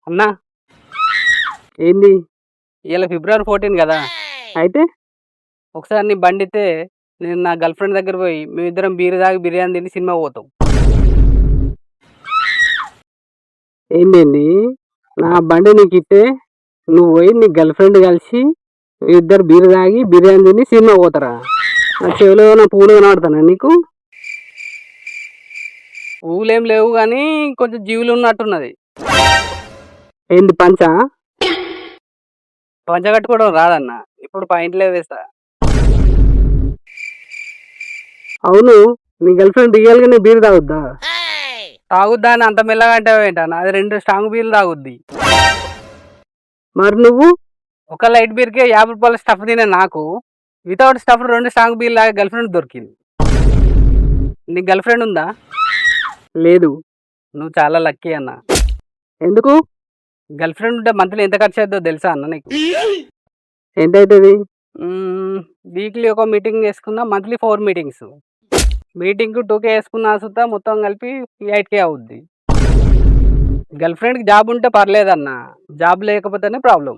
అన్నా ఏంది? ఇవాళ ఫిబ్రవరి 14 కదా. అయితే ఒకసారి నీ బండితే నేను నా గర్ల్ ఫ్రెండ్ దగ్గర పోయి మేమిద్దరం బీరు తాగి బిర్యానీ తిని సినిమా పోతాం. ఏందేంది? నా బండి నీకు ఇస్తే నువ్వు పోయి నీ గర్ల్ ఫ్రెండ్ కలిసి ఇద్దరు బీరు తాగి బిర్యానీ తిని సినిమా పోతారా? నా చెవిలో నా పూలు కనబడతానా నీకు? ఊలేం లేవు కానీ కొంచెం జీవులు ఉన్నట్టున్నది. ఏంది పంచా? పంచ కట్టుకోవడం రాదన్న, ఇప్పుడు పాయింట్లే వేస్తా. అవును, నీ గర్ల్ ఫ్రెండ్ రియల్గా నీ బీరు తాగుద్దా? తాగుద్దా అని అంత మెల్లగా అంటే ఏంటన్న, అది 2 స్ట్రాంగ్ బీర్లు తాగుద్ది. మరి నువ్వు ఒక లైట్ బీర్కే 50 రూపాయల స్టఫ్ తినే నాకు వితౌట్ స్టఫ్ 2 స్ట్రాంగ్ బీర్లు తాగే గర్ల్ ఫ్రెండ్ దొరికింది. నీకు గర్ల్ ఫ్రెండ్ ఉందా? లేదు. నువ్వు చాలా లక్కీ అన్న. ఎందుకు? గర్ల్ ఫ్రెండ్ ఉంటే మంత్లీ ఎంత ఖర్చు అవుతుందో తెలుసా అన్న నీకు? ఎంత అవుతుంది? వీక్లీ ఒక మీటింగ్ వేసుకున్నా, మంత్లీ 4 మీటింగ్స్. మీటింగ్ 2K వేసుకున్నా సుతా మొత్తం కలిపి 8K అవుద్ది. గర్ల్ ఫ్రెండ్కి జాబ్ ఉంటే పర్లేదన్న, జాబ్ లేకపోతేనే ప్రాబ్లం.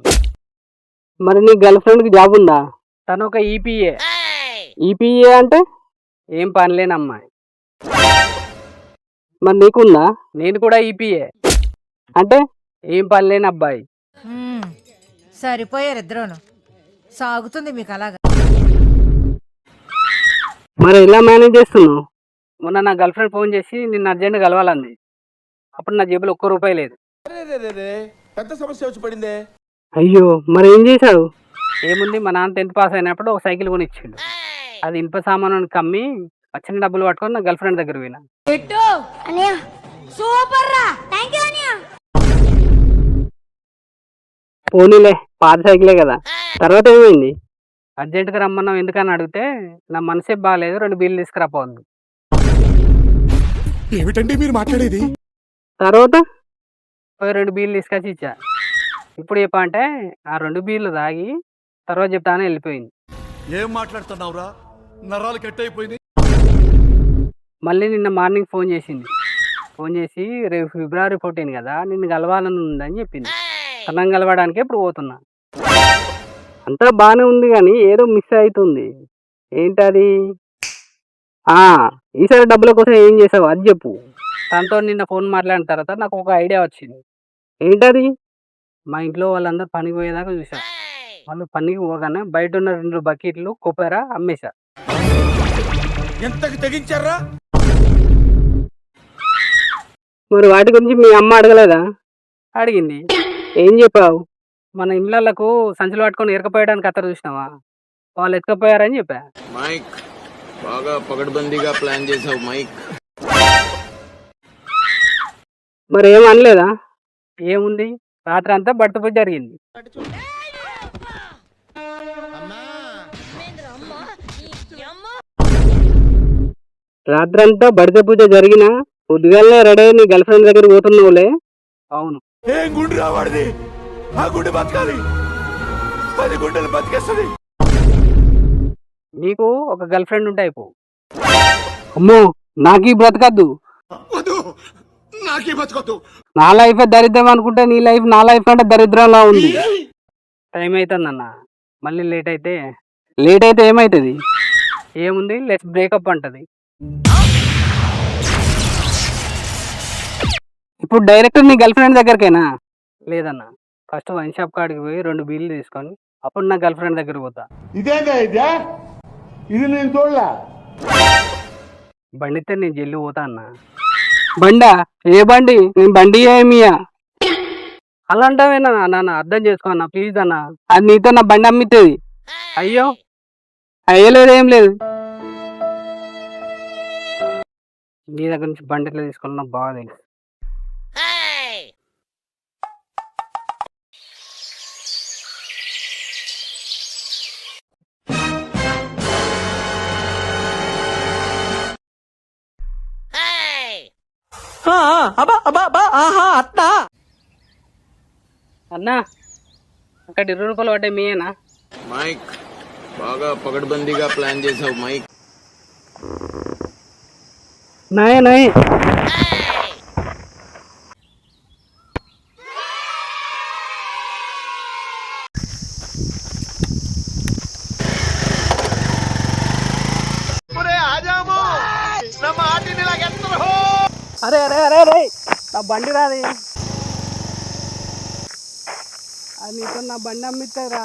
మరి నీ గర్ల్ ఫ్రెండ్కి జాబ్ ఉందా? తను ఒక ఈపీఏ. ఈపీఏ అంటే ఏం పనిలేని అమ్మాయి. మరి నీకుందా? నేను కూడా ఈపీఏ అంటే ఏం పనిలేని అబ్బాయి. సరిపోయారు ఇద్దరును. సాగుతుంది మీకు అలాగా. మరి ఎలా మేనేజ్ చేస్తున్నావు? మొన్న నా గర్ల్ ఫ్రెండ్ ఫోన్ చేసి నిన్ను అర్జెంట్ కలవాలంది. అప్పుడు నా జేబులో ₹1 లేదు. పెద్ద సమస్య వచ్చి పడిందే. అయ్యో, మరి ఏం చేశావు? ఏముంది, మా నాన్న 10th పాస్ అయినప్పుడు ఒక సైకిల్ కొనిచ్చిండు. అది ఇనుప సామాను కమ్మి వచ్చిన డబ్బులు పట్టుకొని నా గర్ల్ ఫ్రెండ్ దగ్గర పోయినా. పోనీలే, పాత సైకిలే కదా. తర్వాత ఏమైంది? అర్జెంటుగా రమ్మన్నాం ఎందుకని అడిగితే నా మనసే బాగాలేదు, 2 బీర్లు తీసుకురాపోంది. ఏమిటండి మీరు మాట్లాడేది? తర్వాత 2 బీర్లు తీసుకొచ్చి ఇచ్చా. ఇప్పుడు చెప్పా అంటే ఆ 2 బీర్లు తాగి తర్వాత చెప్తానని వెళ్ళిపోయింది. ఏం మాట్లాడుతున్నావురా? నరాలు కట్ అయిపోయింది. మళ్ళీ నిన్న మార్నింగ్ ఫోన్ చేసింది. ఫోన్ చేసి రేపు ఫిబ్రవరి 14 కదా, నిన్ను కలవాలని ఉందని చెప్పింది. తనని కలవడానికే ఇప్పుడు పోతున్నా. అంతా బాగానే ఉంది కానీ ఏదో మిస్ అవుతుంది. ఏంటది? ఈసారి డబ్బుల కోసం ఏం చేసావు అది చెప్పు. తనతో నిన్న ఫోన్ మాట్లాడిన తర్వాత నాకు ఒక ఐడియా వచ్చింది. ఏంటది? మా ఇంట్లో వాళ్ళందరూ పనికి పోయేదాకా చూసా. వాళ్ళు పనికి పోగానే బయట ఉన్న 2 బకెట్లు కొప్పారా అమ్మేశా. ఎంతకి తెగించారా? మరి వాటి గురించి మీ అమ్మ అడగలేదా? అడిగింది. ఏం చెప్పావు? మన ఇళ్ళకు సంచులు పట్టుకొని ఎరకపోయడానికి అత్తరు చూసినావా, వాళ్ళు ఎత్తుకపోయారని చెప్పా. మైక్ బాగా పగడ్బందీగా ప్లాన్ చేసావు మైక్. మరి ఏం అనలేదా? ఏముంది, రాత్రి అంతా బట్ట పూజ జరిగింది. రాత్రంతా బడిత పూజ జరిగినా పొద్దుగాలనే రెడీ అయ్యి నీ గర్ల్ ఫ్రెండ్ దగ్గర పోతున్నావులే. అవును. ఏం గుండు రావాడిది? ఆ గుండె బతకాలి, 10 గుండెలు బతికేస్తుంది. నీకు ఒక గర్ల్ ఫ్రెండ్ ఉంటే అయిపో. అమ్మో, నాకు ఈ బ్రతకద్దు. వద్దు, నాకే బతకొద్దు. నా లైఫ్ దరిద్రం అనుకుంటే నీ లైఫ్ నా లైఫ్ కంటే దరిద్రంలా ఉంది. టైం అవుతుందన్న, మళ్ళీ లేట్ అయితే ఏమవుతుంది? ఏముంది, లెట్స్ బ్రేకప్ అంటది. ఇప్పుడు డైరెక్ట్ నీ గర్ల్ ఫ్రెండ్ దగ్గరకేనా? లేదన్న, ఫస్ట్ వైన్ షాప్ కాడికి పోయి 2 బీర్లు తీసుకొని అప్పుడు నా గర్ల్ ఫ్రెండ్ దగ్గర పోతా. ఇది నేను చూడలే. బండితే నేను జల్లి పోతా అన్న. బండా? ఏ బండి? నేను బండి ఏమియా. అలా అంటావేనా నాన్న, అర్థం చేసుకో అన్న ప్లీజ్ అన్న. అది నీతో నా బండి అమ్మితుంది. అయ్యో అయ్యలేదు, ఏం లేదు. నీ దగ్గర నుంచి బండి ఎట్లా తీసుకున్నా నాకు బాగా తెలుసు. అన్నా అక్కడ ₹20 పడ్డాయి మీయేనా? మైక్ బాగా పగడ్బందీగా ప్లాన్ చేసావు మైక్. నాయే అరే అరే అరే అరే నా బండి రాది అది నీతో నా బండి అమ్మిస్తారా